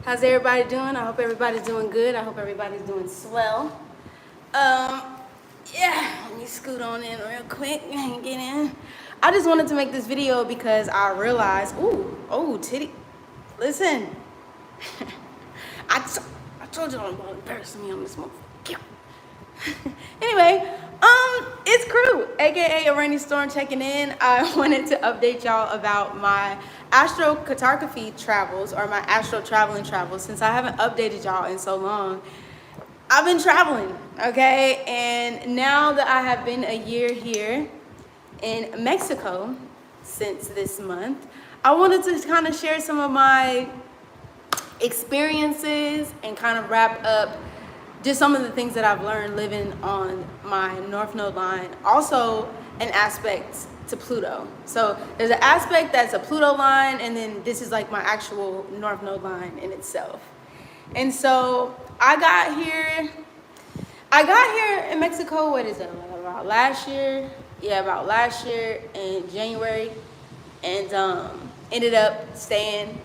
How's everybody doing? I hope everybody's doing good. I hope everybody's doing swell. Yeah, let me scoot on in real quick and get in. I just wanted to make this video because I realized, titty. Listen, I told you I'm about to embarrass me on this motherfucker. Anyway, it's Crew, aka a rainy storm, checking in. I wanted to update y'all about my astrocartography travels, or my astro traveling travels, since I haven't updated y'all in so long. I've been traveling, okay? And now that I have been a year here in Mexico since this month, I wanted to kind of share some of my experiences and kind of wrap up just some of the things that I've learned living on my North Node line. Also, an aspect to Pluto. So there's an aspect that's a Pluto line, and then this is like my actual North Node line in itself. And so I got here in Mexico, what is it, about last year? Yeah, about last year in January, and ended up staying.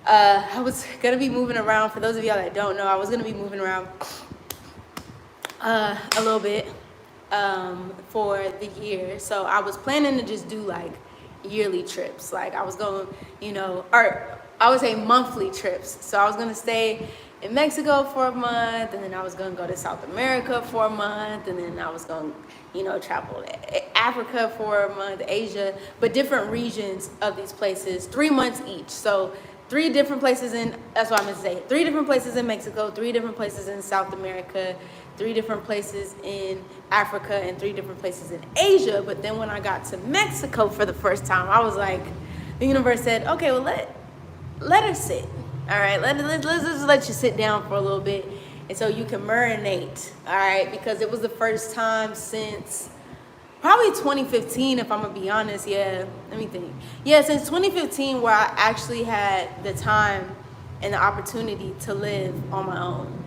I was gonna be moving around. For those of y'all that don't know, I was gonna be moving around a little bit for the year. So I was planning to just do like yearly trips. Like I was going, or I would say monthly trips. So I was gonna stay in Mexico for a month, and then I was gonna go to South America for a month, and then I was gonna, travel to Africa for a month, Asia, but different regions of these places, 3 months each. So 3 different places that's what I meant to say, 3 different places in Mexico, 3 different places in South America, 3 different places in Africa, and 3 different places in Asia. But then when I got to Mexico for the first time, I was like, the universe said, okay, well, let her sit. All right, let's just let you sit down for a little bit, and so you can marinate, all right? Because it was the first time since probably 2015, if I'm gonna be honest. Yeah, let me think. Yeah, since 2015, where I actually had the time and the opportunity to live on my own,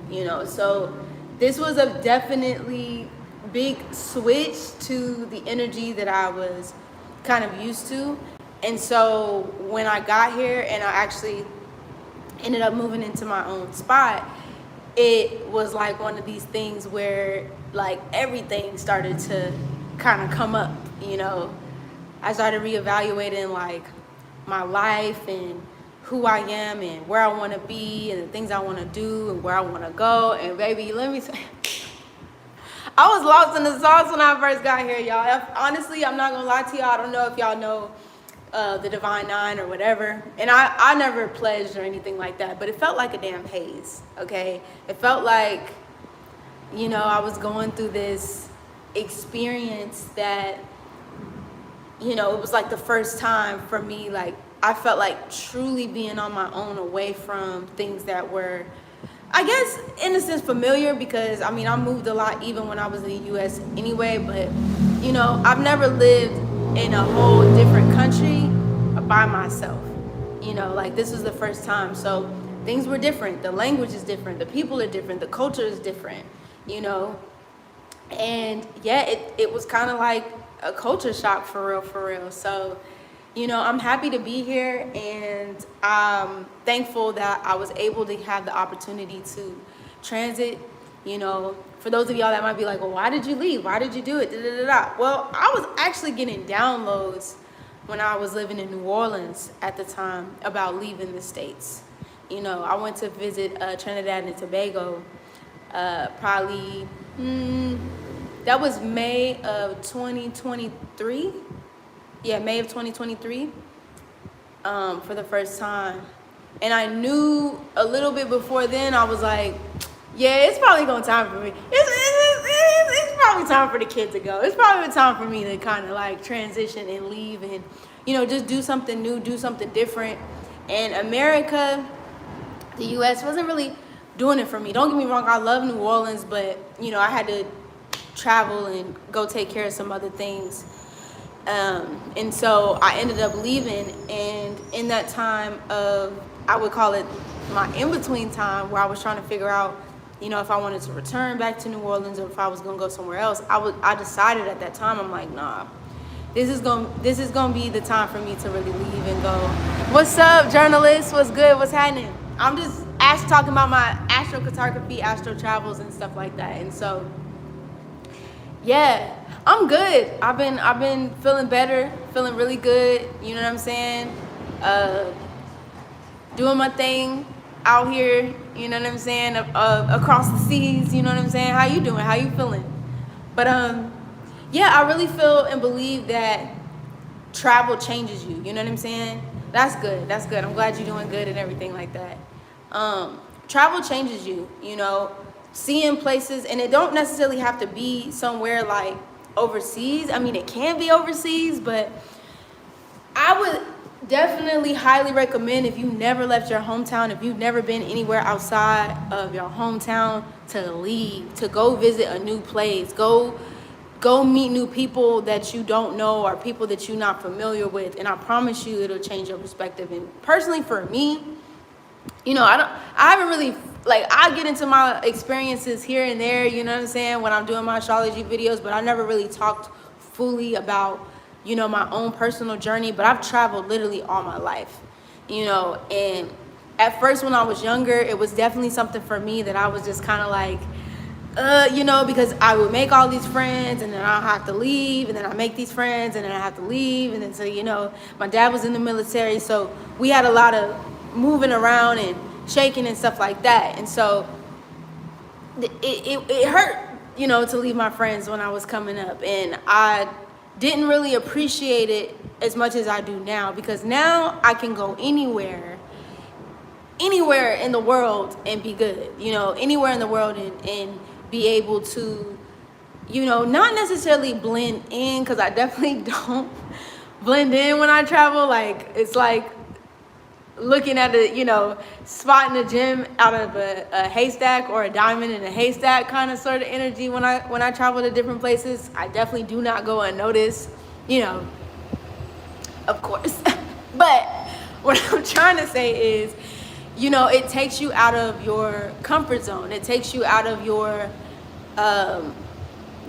So this was a definitely big switch to the energy that I was kind of used to. And so when I got here and I actually ended up moving into my own spot, it was like one of these things where like everything started to kind of come up. I started reevaluating like my life and who I am and where I want to be and the things I want to do and where I want to go. And baby, let me say, I was lost in the sauce when I first got here, y'all. Honestly, I'm not gonna lie to y'all. I don't know if y'all know the Divine Nine or whatever, and I never pledged or anything like that, but it felt like a damn haze. Okay, it felt like I was going through this experience that it was like the first time for me, like I felt like truly being on my own, away from things that were, I guess, in a sense familiar, because I mean I moved a lot even when I was in the US anyway, but I've never lived in a whole different country by myself. Like this was the first time, so things were different, the language is different, the people are different, the culture is different, and yeah, it was kind of like a culture shock for real. So I'm happy to be here, and I'm thankful that I was able to have the opportunity to transit. For those of y'all that might be like, well, why did you leave? Why did you do it? Well, I was actually getting downloads when I was living in New Orleans at the time about leaving the States. I went to visit Trinidad and Tobago probably, that was May of 2023. Yeah, May of 2023 for the first time. And I knew a little bit before then, I was like, yeah, it's probably going to time for me. It's probably time for the kid to go. It's probably time for me to kind of like transition and leave and, just do something new, do something different. And America, the US, wasn't really doing it for me. Don't get me wrong, I love New Orleans, but, I had to travel and go take care of some other things. And so I ended up leaving, and in that time of, I would call it my in-between time, where I was trying to figure out, if I wanted to return back to New Orleans or if I was gonna go somewhere else, I decided at that time, I'm like, nah, this is gonna be the time for me to really leave and go. What's up, journalists? What's good? What's happening? I'm just talking about my astrocartography, astro travels, and stuff like that. And so, yeah, I'm good. I've been feeling better, feeling really good. You know what I'm saying? Doing my thing out here. You know what I'm saying? Across the seas. You know what I'm saying? How you doing? How you feeling? But yeah, I really feel and believe that travel changes you. You know what I'm saying? That's good. That's good. I'm glad you're doing good and everything like that. Travel changes you, you know, seeing places, and it don't necessarily have to be somewhere like overseas. I mean, it can be overseas, but I would definitely highly recommend, if you've never left your hometown, if you've never been anywhere outside of your hometown, to leave, to go visit a new place, go meet new people that you don't know or people that you're not familiar with, and I promise you it'll change your perspective. And personally for me, you know, I haven't really, like, I get into my experiences here and there, you know what I'm saying, when I'm doing my astrology videos, but I never really talked fully about, you know, my own personal journey. But I've traveled literally all my life, you know, and at first when I was younger, it was definitely something for me that I was just kind of like, you know, because I would make all these friends and then I'll have to leave, and then I make these friends and then I have to leave. And then, so, you know, my dad was in the military, so we had a lot of moving around and shaking and stuff like that. And so it hurt, you know, to leave my friends when I was coming up, and I didn't really appreciate it as much as I do now, because now I can go anywhere in the world and be good, you know, anywhere in the world, and be able to, you know, not necessarily blend in, because I definitely don't blend in when I travel. Like, it's like looking at a, you know, spotting a gem out of a haystack, or a diamond in a haystack kind of sort of energy when I travel to different places. I definitely do not go unnoticed, you know, of course. But what I'm trying to say is, you know, it takes you out of your comfort zone. It takes you out of your,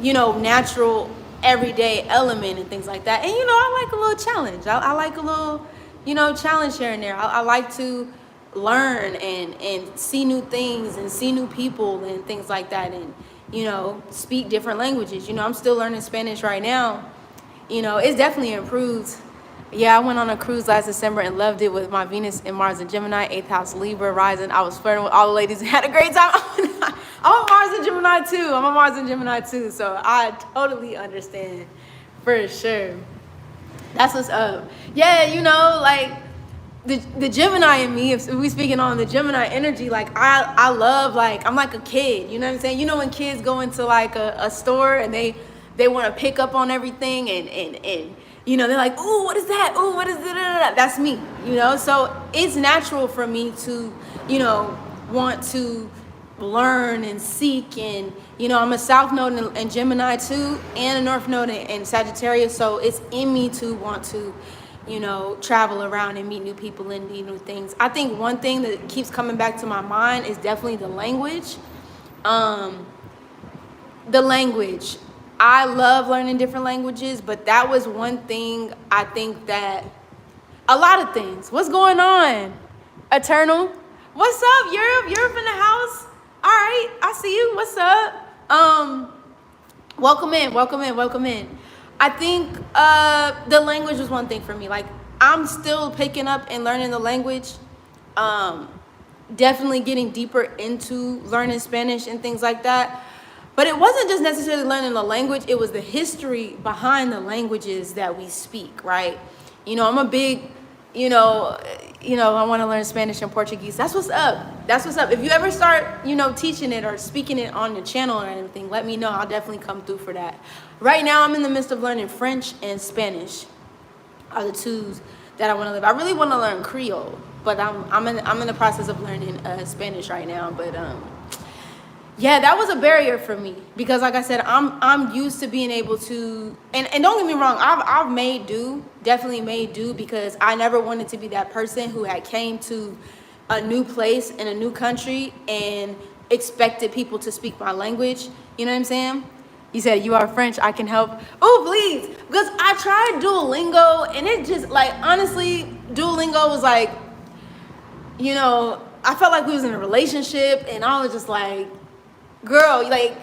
you know, natural everyday element and things like that. And, you know, I like a little challenge. I like a little, you know, challenge here and there. I like to learn and see new things and see new people and things like that, and, you know, speak different languages. You know, I'm still learning Spanish right now. You know, it's definitely improved. Yeah, I went on a cruise last December and loved it, with my Venus and Mars and Gemini, 8th house Libra rising. I was flirting with all the ladies and had a great time. I'm a Mars and Gemini too. So I totally understand, for sure. That's what's up. Yeah, you know, like the Gemini in me, if we speaking on the Gemini energy, like I love, like, I'm like a kid, you know what I'm saying? You know, when kids go into like a store and they want to pick up on everything, and you know, they're like, ooh, what is that? Ooh, what is that? That's me, you know? So it's natural for me to, you know, want to learn and seek. And, you know, I'm a South Node in Gemini too, and a North Node in Sagittarius. So it's in me to want to, you know, travel around and meet new people and do new things. I think one thing that keeps coming back to my mind is definitely the language. The language. I love learning different languages, but that was one thing I think that, a lot of things. What's going on, Eternal? What's up, Europe? Europe in the house? All right, I see you. What's up? Welcome in. I think the language was one thing for me. Like, I'm still picking up and learning the language. Definitely getting deeper into learning Spanish and things like that. But it wasn't just necessarily learning the language, it was the history behind the languages that we speak, right? You know, I'm a big, you know, I want to learn Spanish and Portuguese. That's what's up. If you ever start, you know, teaching it or speaking it on your channel or anything, let me know. I'll definitely come through for that. Right now, I'm in the midst of learning French and Spanish are the twos that I want to live. I really want to learn Creole, but I'm in the process of learning Spanish right now. But yeah, that was a barrier for me, because like I said, I'm used to being able to, and don't get me wrong, I've definitely made do, because I never wanted to be that person who had came to a new place in a new country and expected people to speak my language. You know what I'm saying? You said you are French, I can help. Oh, please. Because I tried Duolingo and it just like, honestly, Duolingo was like, you know, I felt like we was in a relationship and I was just like, girl, like,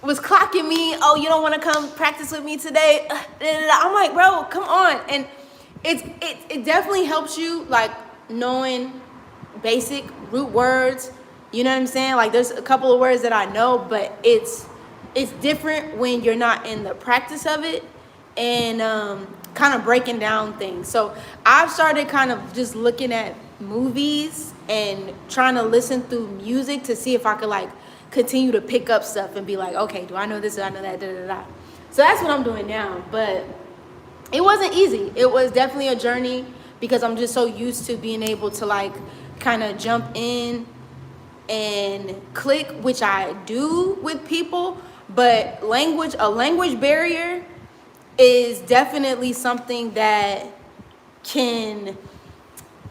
was clocking me. Oh, you don't want to come practice with me today? I'm like, bro, come on. And it definitely helps you like knowing basic root words. You know what I'm saying? Like there's a couple of words that I know, but it's different when you're not in the practice of it and kind of breaking down things. So I've started kind of just looking at movies and trying to listen through music to see if I could like continue to pick up stuff and be like, okay, do I know this? Do I know that? Da, da, da. So that's what I'm doing now. But it wasn't easy. It was definitely a journey because I'm just so used to being able to like kind of jump in and click, which I do with people. But a language barrier is definitely something that can,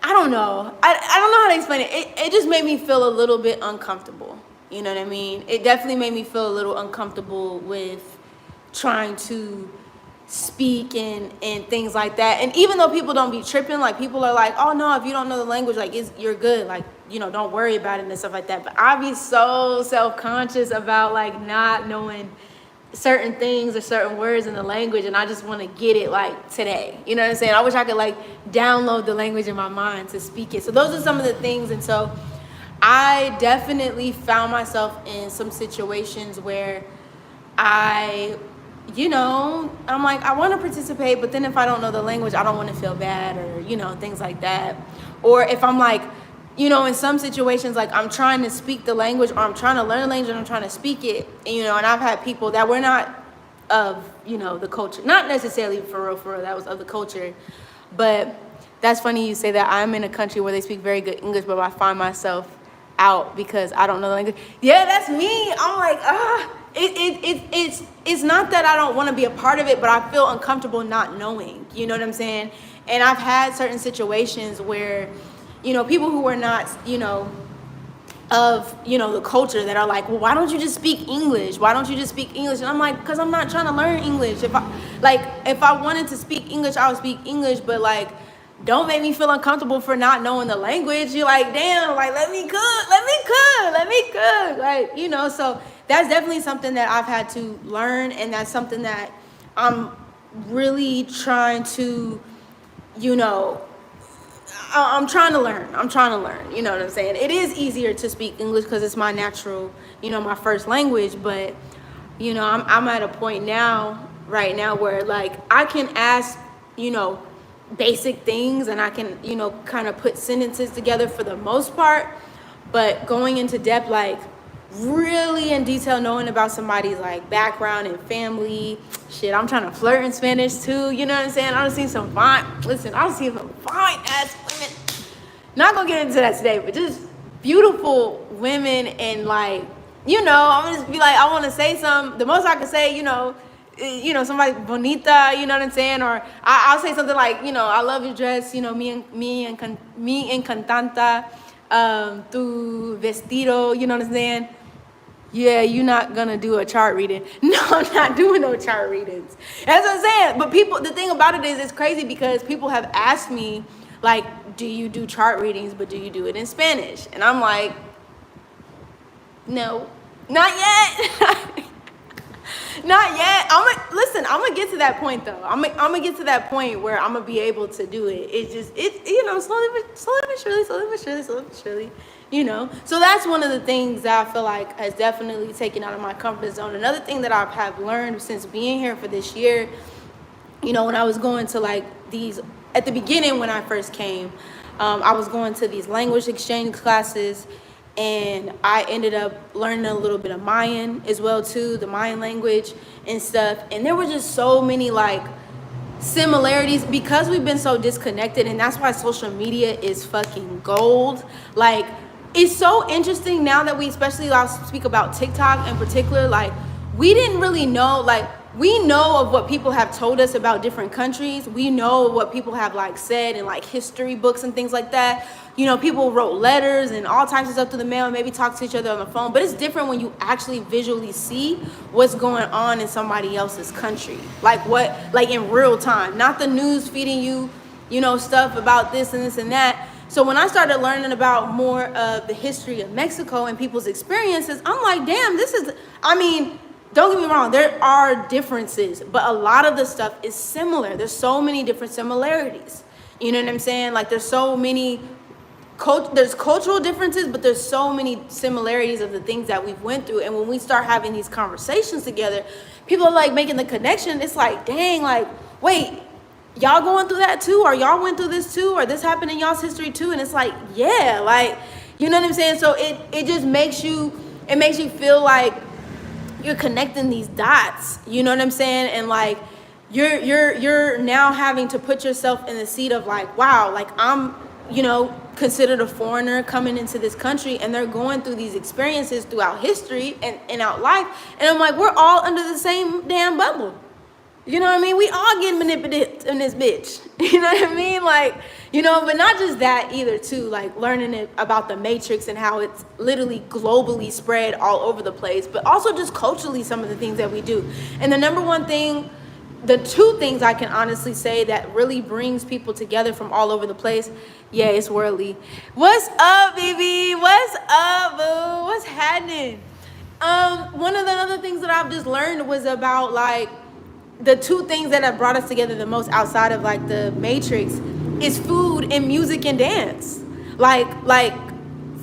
I don't know. I don't know how to explain it. It just made me feel a little bit uncomfortable. You know what I mean? It definitely made me feel a little uncomfortable with trying to speak and things like that. And even though people don't be tripping, like people are like, oh no, if you don't know the language, like you're good. Like, you know, don't worry about it and stuff like that. But I be so self-conscious about like not knowing certain things or certain words in the language, and I just want to get it like today. You know what I'm saying? I wish I could like download the language in my mind to speak it. So those are some of the things. And so I definitely found myself in some situations where I'm like, I want to participate, but then if I don't know the language, I don't want to feel bad or, you know, things like that. Or if I'm like, you know, in some situations, like I'm trying to speak the language or I'm trying to learn the language and I'm trying to speak it, and, you know, and I've had people that were not of, you know, the culture, not necessarily for real, that was of the culture. But that's funny you say that. I'm in a country where they speak very good English, but I find myself out because I don't know the language. Yeah, that's me. I'm like, it's not that I don't want to be a part of it, but I feel uncomfortable not knowing. You know what I'm saying? And I've had certain situations where, you know, people who are not, you know, of, you know, the culture that are like, well, why don't you just speak English? Why don't you just speak English? And I'm like, because I'm not trying to learn English. If I wanted to speak English, I would speak English, but like, don't make me feel uncomfortable for not knowing the language. You're like, damn, like, let me cook. Like, you know, so that's definitely something that I've had to learn. And that's something that I'm really trying to, you know, I'm trying to learn, you know what I'm saying? It is easier to speak English because it's my natural, you know, my first language. But, you know, I'm at a point right now where like I can ask, you know, basic things and I can, you know, kind of put sentences together for the most part. But going into depth, like really in detail, knowing about somebody's like background and family, shit, I'm trying to flirt in Spanish too, you know what I'm saying? I've seen some fine ass women. Not gonna get into that today, but just beautiful women. And like, you know, I'm gonna just be like, I want to say something. The most I can say, you know, somebody bonita, you know what I'm saying? Or I'll say something like, you know, I love your dress, you know, me encantanta, tu vestido, you know what I'm saying? Yeah, you're not gonna do a chart reading. No, I'm not doing no chart readings. That's what I'm saying. But the thing about it is, it's crazy because people have asked me, like, do you do chart readings, but do you do it in Spanish? And I'm like, no, not yet. Not yet. I'm gonna get to that point though. I'm gonna get to that point where I'm gonna be able to do it. It's you know, slowly but surely, you know. So that's one of the things that I feel like has definitely taken out of my comfort zone. Another thing that I have learned since being here for this year, you know, when I was going to like these, at the beginning when I first came, I was going to these language exchange classes. And I ended up learning a little bit of Mayan as well too, the Mayan language and stuff. And there were just so many like similarities because we've been so disconnected. And that's why social media is fucking gold. Like, it's so interesting now that we especially speak about TikTok in particular. Like, we didn't really know, like, we know of what people have told us about different countries. We know what people have like said in like history books and things like that. You know, people wrote letters and all types of stuff through the mail, and maybe talk to each other on the phone. But it's different when you actually visually see what's going on in somebody else's country. Like in real time, not the news feeding you, you know, stuff about this and this and that. So when I started learning about more of the history of Mexico and people's experiences, I'm like, damn, don't get me wrong, there are differences, but a lot of the stuff is similar. There's so many different similarities. You know what I'm saying? Like there's so many, there's cultural differences, but there's so many similarities of the things that we've went through. And when we start having these conversations together, people are like making the connection. It's like, dang, like, wait, y'all going through that too? Or y'all went through this too? Or this happened in y'all's history too? And it's like, yeah, like, you know what I'm saying? So it just makes you feel like you're connecting these dots, you know what I'm saying? And like you're now having to put yourself in the seat of like, wow, like I'm, you know, considered a foreigner coming into this country, and they're going through these experiences throughout history and out life, and I'm like, we're all under the same damn bubble. You know what I mean? We all get manipulated in this bitch. You know what I mean? Like, you know, but not just that either too, like learning about the Matrix and how it's literally globally spread all over the place, but also just culturally some of the things that we do. And the number one thing, the two things I can honestly say that really brings people together from all over the place, yeah, it's worldly. What's up, baby? What's up, boo? What's happening? One of the other things that I've just learned was about like, the two things that have brought us together the most outside of like the Matrix is food and music and dance. Like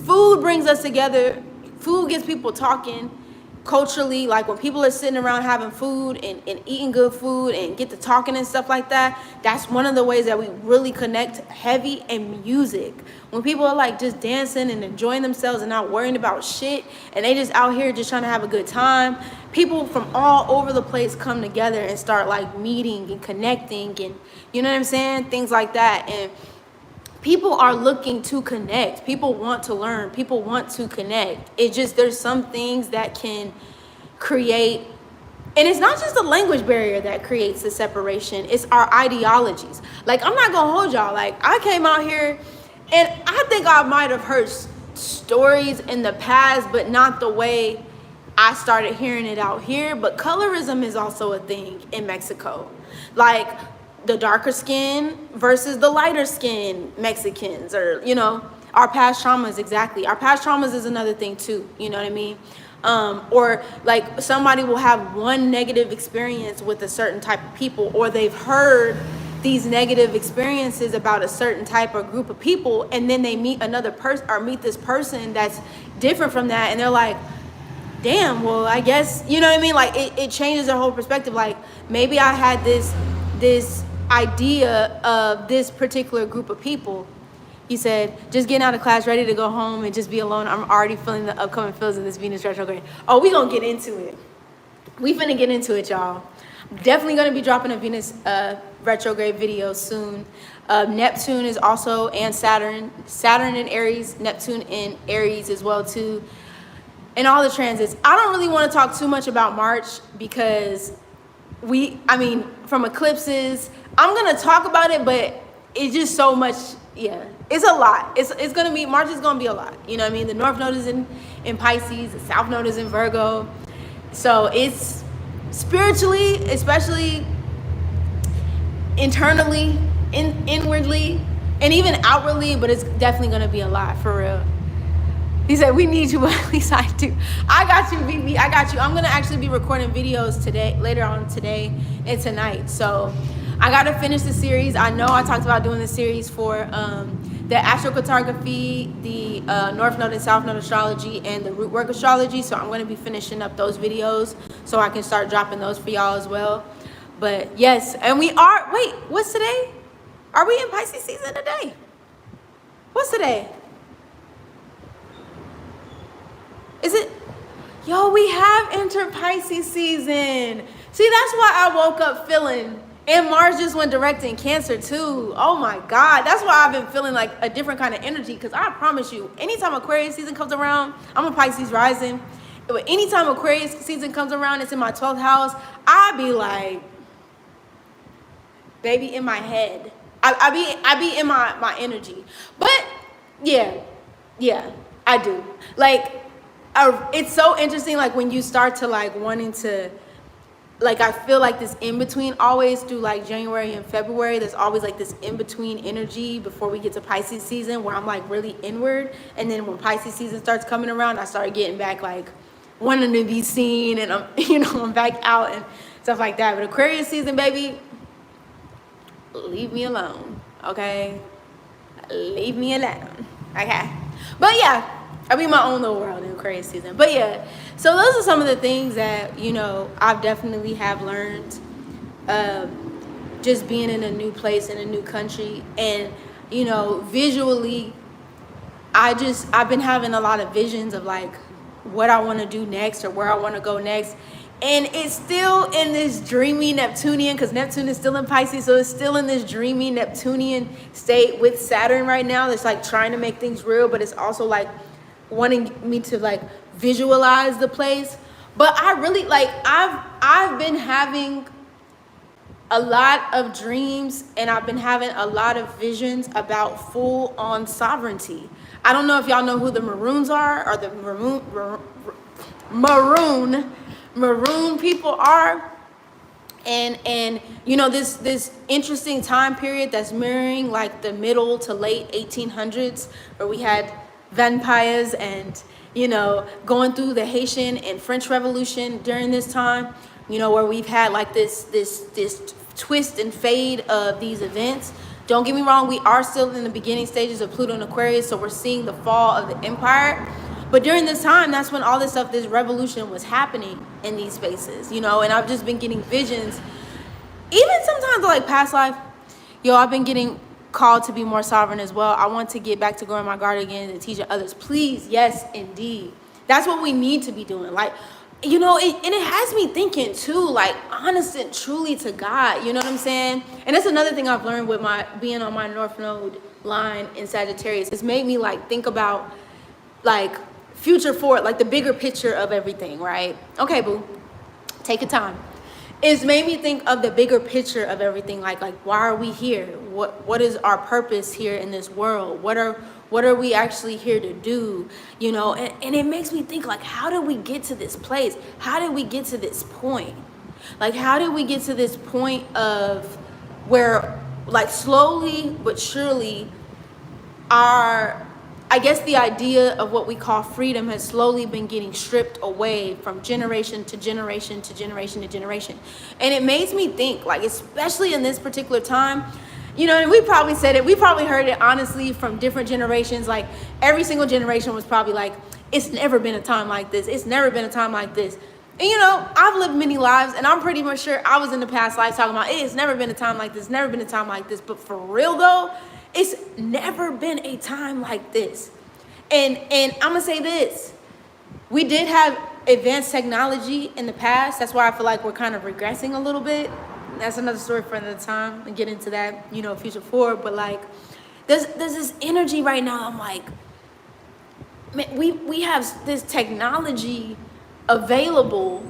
food brings us together. Food gets people talking culturally. Like when people are sitting around having food and eating good food and get to talking and stuff like that, that's one of the ways that we really connect heavy. And music, when people are like just dancing and enjoying themselves and not worrying about shit, and they just out here just trying to have a good time, people from all over the place come together and start like meeting and connecting, and you know what I'm saying, things like that. And people are looking to connect. People want to learn. People want to connect. It just, there's some things that can create, and it's not just the language barrier that creates the separation, it's our ideologies. Like, I'm not gonna hold y'all, like I came out here and I think I might have heard stories in the past, but not the way I started hearing it out here. But colorism is also a thing in Mexico. Like the darker skin versus the lighter skin Mexicans, or, you know, our past traumas. Exactly. Our past traumas is another thing too. You know what I mean? Or like somebody will have one negative experience with a certain type of people, or they've heard these negative experiences about a certain type or group of people, and then they meet another person or meet this person that's different from that, and they're like, damn, well, I guess, you know what I mean? Like it changes their whole perspective. Like maybe I had this idea of this particular group of people. He said, just getting out of class, ready to go home and just be alone. I'm already feeling the upcoming feels of this Venus retrograde. Oh, we gonna get into it. We finna get into it, y'all. Definitely gonna be dropping a Venus retrograde video soon. Neptune is also, and Saturn in Aries, Neptune in Aries as well too. And all the transits. I don't really want to talk too much about March because from eclipses, I'm going to talk about it, but it's just so much, yeah, it's a lot. It's going to be, March is going to be a lot. You know what I mean? The North Node is in Pisces, the South Node is in Virgo. So it's spiritually, especially internally, inwardly, and even outwardly, but it's definitely going to be a lot for real. He said, we need you, but at least I do. I got you, BB. I got you. I'm going to actually be recording videos later on today and tonight. So I got to finish the series. I know I talked about doing the series for the Astrocartography, the North Node and South Node astrology, and the root work astrology. So I'm going to be finishing up those videos so I can start dropping those for y'all as well. But yes, and we are, wait, what's today? Are we in Pisces season today? What's today? Is it? Yo, we have entered Pisces season. See, that's why I woke up feeling, and Mars just went direct in Cancer too. Oh my God. That's why I've been feeling like a different kind of energy, because I promise you, anytime Aquarius season comes around, I'm a Pisces rising. anytime Aquarius season comes around, it's in my 12th house, I be like, baby, in my head. I be in my energy. But yeah, I do. Like, it's so interesting, like when you start to like wanting to, like, I feel like this in between always through like January and February, there's always like this in between energy before we get to Pisces season where I'm like really inward. And then when Pisces season starts coming around, I start getting back like wanting to be seen, and I'm, I'm back out and stuff like that. But Aquarius season, baby, leave me alone, okay? Leave me alone, okay? But yeah, I be in my own little world in Aquarius season. But yeah, so those are some of the things that, I've definitely have learned, just being in a new place, in a new country. And, visually, I've been having a lot of visions of like what I want to do next or where I want to go next. And it's still in this dreamy Neptunian, because Neptune is still in Pisces, so it's still in this dreamy Neptunian state with Saturn right now. It's like trying to make things real, but it's also like wanting me to like visualize the place. But I really like, I've been having a lot of dreams, and I've been having a lot of visions about full on sovereignty. I don't know if y'all know who the Maroons are, or the maroon people are. And this interesting time period that's mirroring like the middle to late 1800s, where we had vampires and going through the Haitian and French Revolution during this time, where we've had like this twist and fade of these events. Don't get me wrong, we are still in the beginning stages of Pluto and Aquarius, so we're seeing the fall of the empire. But during this time, that's when all this stuff, this revolution was happening in these spaces, and I've just been getting visions. Even sometimes like past life, I've been getting called to be more sovereign as well. I want to get back to growing my garden again and teaching others. Please, yes, indeed. That's what we need to be doing. Like, and it has me thinking too, like honest and truly to God, you know what I'm saying? And that's another thing I've learned with my being on my North Node line in Sagittarius. It's made me like think about like future forward, like the bigger picture of everything, right? Okay, boo, take your time. It's made me think of the bigger picture of everything, like why are we here? What is our purpose here in this world? What are we actually here to do? And it makes me think, like, how did we get to this place? How did we get to this point? Like, how did we get to this point of where, like, slowly but surely I guess the idea of what we call freedom has slowly been getting stripped away from generation to generation to generation to generation. And it makes me think, like, especially in this particular time, and we probably said it, we probably heard it honestly from different generations. Like every single generation was probably like, it's never been a time like this. It's never been a time like this. And I've lived many lives, and I'm pretty much sure I was in the past life talking about, it's never been a time like this, never been a time like this. But for real though, it's never been a time like this. And I'm gonna say this, we did have advanced technology in the past. That's why I feel like we're kind of regressing a little bit. That's another story for another time and get into that, future forward. But like, there's this energy right now. I'm like, man, we have this technology available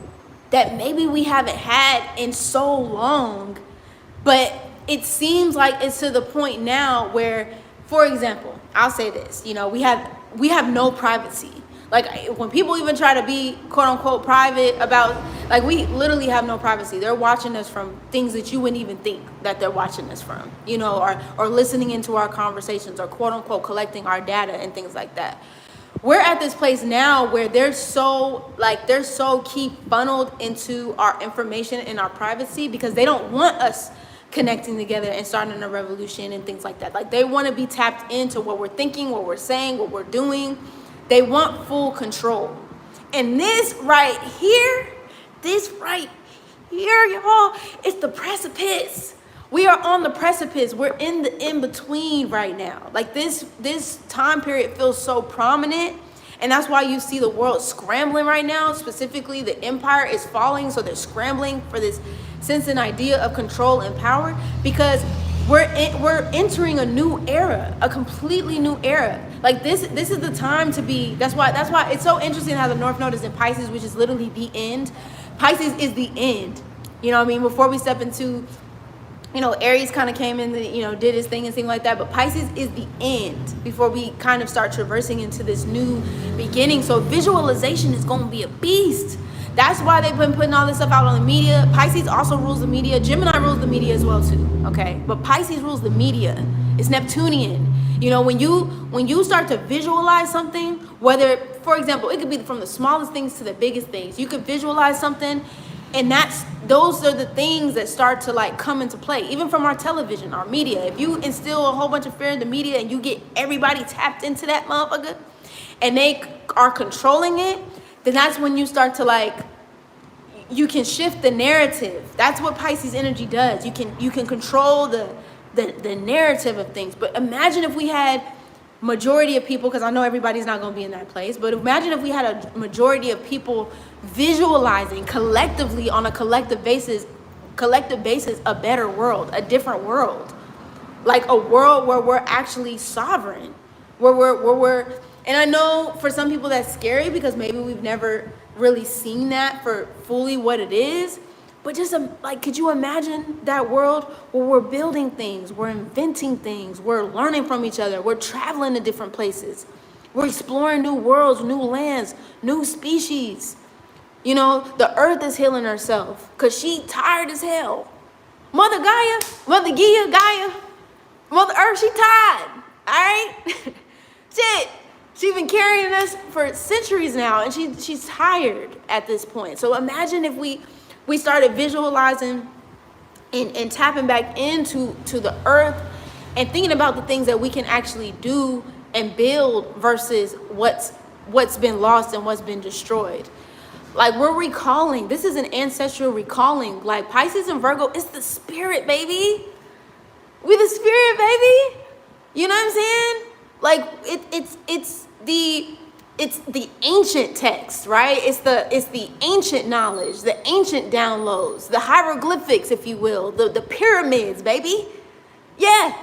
that maybe we haven't had in so long, but it seems like it's to the point now where, for example, I'll say this, we have no privacy. Like when people even try to be quote unquote private about, like, we literally have no privacy. They're watching us from things that you wouldn't even think that they're watching us from, or listening into our conversations, or quote unquote collecting our data and things like that. We're at this place now where they're so key funneled into our information and our privacy because they don't want us connecting together and starting a revolution and things like that. Like they want to be tapped into what we're thinking, what we're saying, what we're doing. They want full control. And this right here, y'all, it's the precipice. We are on the precipice. We're in the in-between right now. Like this time period feels so prominent. And that's why you see the world scrambling right now. Specifically, the empire is falling. So they're scrambling for this sense and idea of control and power. Because we're entering a new era, a completely new era. Like this is the time to be. That's why it's so interesting how the North Node is in Pisces, which is literally the end. Pisces is the end. You know what I mean? Before we step into, Aries kind of came in, did his thing and things like that. But Pisces is the end before we kind of start traversing into this new beginning. So visualization is going to be a beast. That's why they've been putting all this stuff out on the media. Pisces also rules the media. Gemini rules the media as well too. Okay, but Pisces rules the media. It's Neptunian. When you start to visualize something, whether, for example, it could be from the smallest things to the biggest things. You could visualize something, and those are the things that start to like come into play. Even from our television, our media. If you instill a whole bunch of fear in the media and you get everybody tapped into that motherfucker, and they are controlling it, then that's when you start to you can shift the narrative. That's what Pisces energy does. You can control the narrative of things. But imagine if we had majority of people, because I know everybody's not going to be in that place, but imagine if we had a majority of people visualizing collectively on a collective basis, a better world, a different world, like a world where we're actually sovereign, where we're and I know for some people that's scary because maybe we've never really seen that for fully what it is. But just could you imagine that world where we're building things, we're inventing things, we're learning from each other, we're traveling to different places, we're exploring new worlds, new lands, new species. The earth is healing herself because she tired as hell. Mother Gaia, Mother Earth, she tired. All right? Shit. She's been carrying us for centuries now, and she's tired at this point. So imagine if we started visualizing and tapping back into the earth and thinking about the things that we can actually do and build versus what's been lost and what's been destroyed. Like we're recalling. This is an ancestral recalling. Like Pisces and Virgo, it's the spirit, baby. We're the spirit, baby. You know what I'm saying? Like it's the ancient text, right? It's the ancient knowledge, the ancient downloads, the hieroglyphics, if you will, the pyramids, baby. Yeah.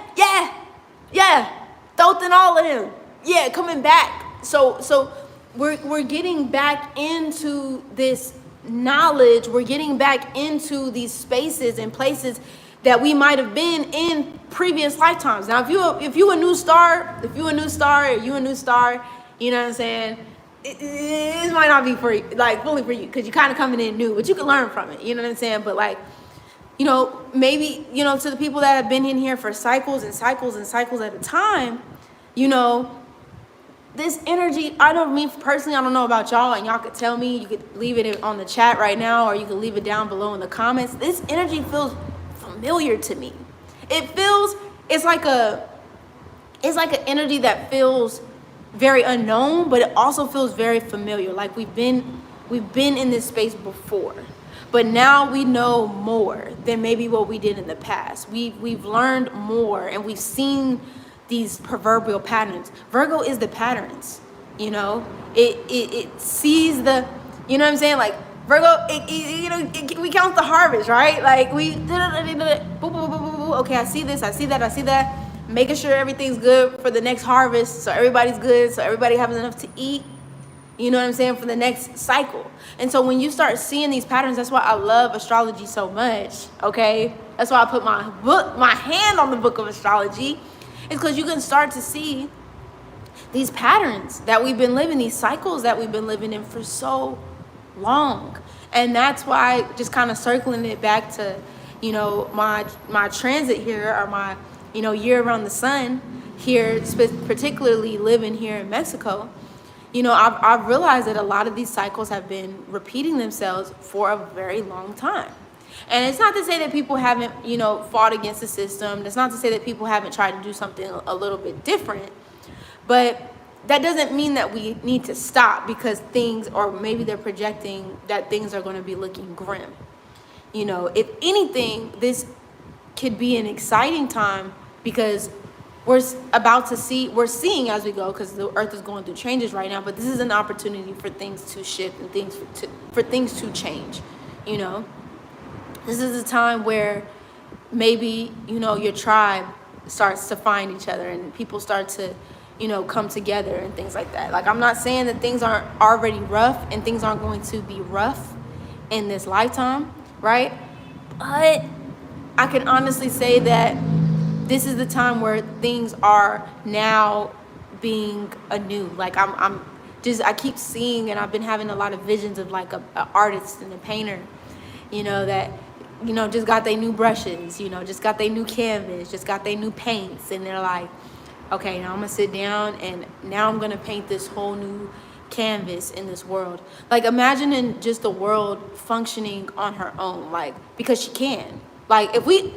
Thoth and all of them. Yeah, coming back. So we're getting back into this knowledge. We're getting back into these spaces and places that we might have been in previous lifetimes. Now, if you a new star, or you a new star, you know what I'm saying? It might not be for you, fully for you, because you're kind of coming in new, but you can learn from it. You know what I'm saying? But maybe to the people that have been in here for cycles and cycles and cycles at a time, this energy, I don't mean personally, I don't know about y'all, and y'all could tell me, you could leave it on the chat right now, or you could leave it down below in the comments. This energy feels familiar to me. It's like an energy that feels very unknown, but it also feels very familiar. Like we've been in this space before, but now we know more than maybe what we did in the past. We've learned more, and we've seen these proverbial patterns. Virgo is the patterns, it sees the, you know what I'm saying? Like Virgo, we count the harvest, right? Like we, okay, I see this, I see that, making sure everything's good for the next harvest, so everybody's good, so everybody has enough to eat, you know what I'm saying, for the next cycle. And so when you start seeing these patterns, that's why I love astrology so much, okay? That's why I put my hand on the book of astrology. It's because you can start to see these patterns that we've been living, these cycles that we've been living in for so long. And that's why, just kind of circling it back to, my transit here, or my, year around the sun here, particularly living here in Mexico, I've realized that a lot of these cycles have been repeating themselves for a very long time. And it's not to say that people haven't, fought against the system. That's not to say that people haven't tried to do something a little bit different. But that doesn't mean that we need to stop because things, or maybe they're projecting that things are going to be looking grim. If anything, this could be an exciting time because we're seeing as we go, because the earth is going through changes right now, but this is an opportunity for things to shift and for things to change. This is a time where maybe, your tribe starts to find each other and people start to, come together and things like that. Like, I'm not saying that things aren't already rough and things aren't going to be rough in this lifetime, right? But I can honestly say that this is the time where things are now being anew. Like, I keep seeing, and I've been having a lot of visions of like a artist and a painter, that, just got their new brushes, just got their new canvas, just got their new paints. And they're like, okay, now I'm gonna sit down and now I'm gonna paint this whole new canvas in this world. Like, imagining just the world functioning on her own, like, because she can. Like, if we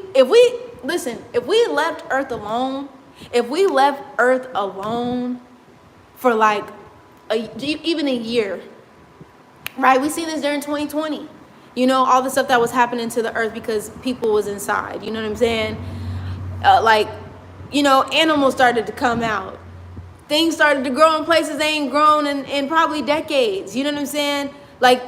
left Earth alone, for like even a year, right? We see this during 2020. All the stuff that was happening to the Earth because people was inside. You know what I'm saying? Animals started to come out. Things started to grow in places they ain't grown in probably decades. You know what I'm saying? Like,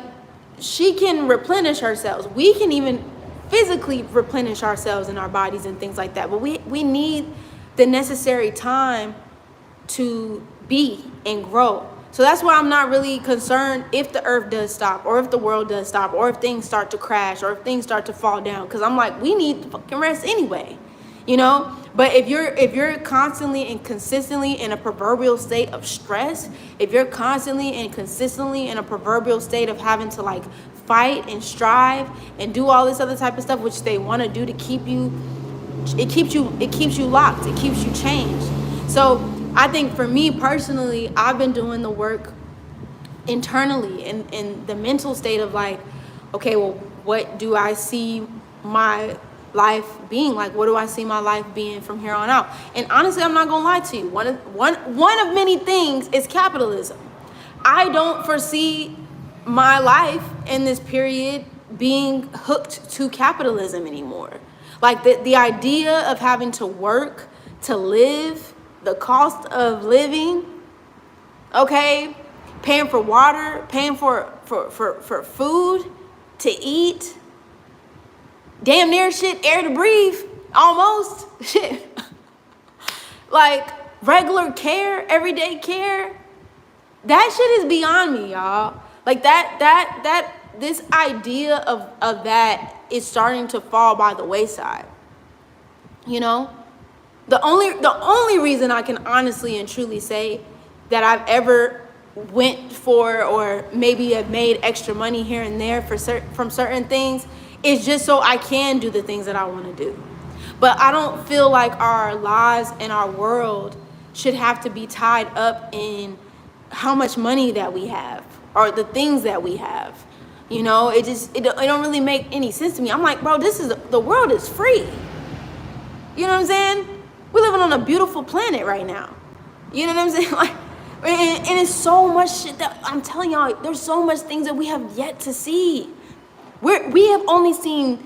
she can replenish herself. We can even physically replenish ourselves in our bodies and things like that. But we need the necessary time to be and grow. So that's why I'm not really concerned if the earth does stop, or if the world does stop, or if things start to crash, or if things start to fall down. Because I'm like, we need to fucking rest anyway, But if you're constantly and consistently in a proverbial state of stress, if you're constantly and consistently in a proverbial state of having to like fight and strive and do all this other type of stuff, which they want to do to keep you, it keeps you locked, it keeps you changed. So I think for me personally, I've been doing the work internally in the mental state of like, okay, well, what do I see my life being like? What do I see my life being from here on out? And honestly, I'm not gonna lie to you. One of many things is capitalism. I don't foresee my life in this period being hooked to capitalism anymore. Like, the idea of having to work to live, the cost of living, okay, paying for water, paying for food to eat, damn near shit, air to breathe, almost, shit. Like, regular care, everyday care, that shit is beyond me, y'all. Like, this idea of that is starting to fall by the wayside, The only reason I can honestly and truly say that I've ever went for, or maybe have made extra money here and there from certain things, is just so I can do the things that I want to do. But I don't feel like our lives and our world should have to be tied up in how much money that we have or the things that we have. It don't really make any sense to me. I'm like, bro, the world is free. You know what I'm saying? We're living on a beautiful planet right now. You know what I'm saying? Like, and it's so much shit that I'm telling y'all, there's so much things that we have yet to see. We have only seen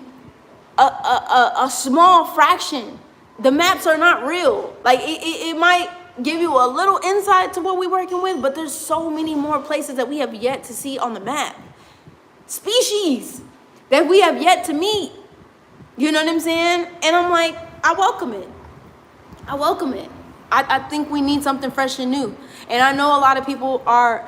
a small fraction. The maps are not real. Like, it might give you a little insight to what we're working with, but there's so many more places that we have yet to see on the map. Species that we have yet to meet. You know what I'm saying? And I'm like, I welcome it. I think we need something fresh and new. And I know a lot of people are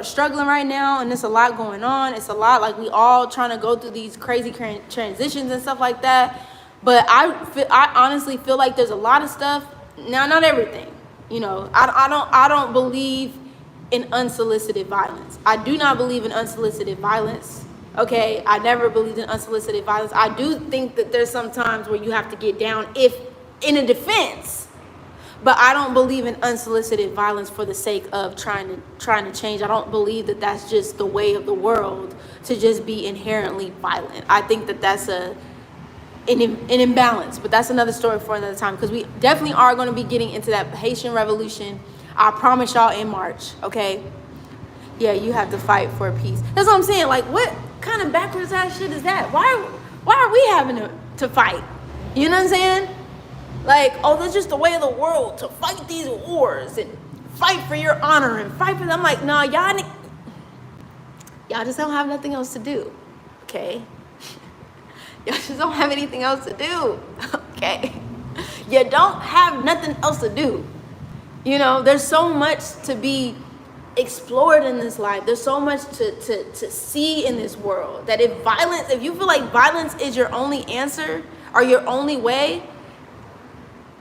struggling right now, and there's a lot going on. It's a lot, like, we all trying to go through these crazy transitions and stuff like that. But I honestly feel like there's a lot of stuff. Now, not everything. I don't believe in unsolicited violence. I do not believe in unsolicited violence. Okay, I never believed in unsolicited violence. I do think that there's some times where you have to get down if in a defense, but I don't believe in unsolicited violence for the sake of trying to change. I don't believe that that's just the way of the world, to just be inherently violent. I think that that's an imbalance, but that's another story for another time, because we definitely are going to be getting into that Haitian revolution. I promise y'all, in March. Okay, yeah, you have to fight for peace. That's what I'm saying. Like, what kind of backwards ass shit is that? Why are we having to fight? You know what I'm saying? Like, oh, that's just the way of the world, to fight these wars and fight for your honor and fight for them. I'm like, nah, y'all just don't have nothing else to do. Okay, Y'all just don't have anything else to do. Okay? You don't have nothing else to do. You know, there's so much to be explored in this life. There's so much to see in this world that if you feel like violence is your only answer or your only way,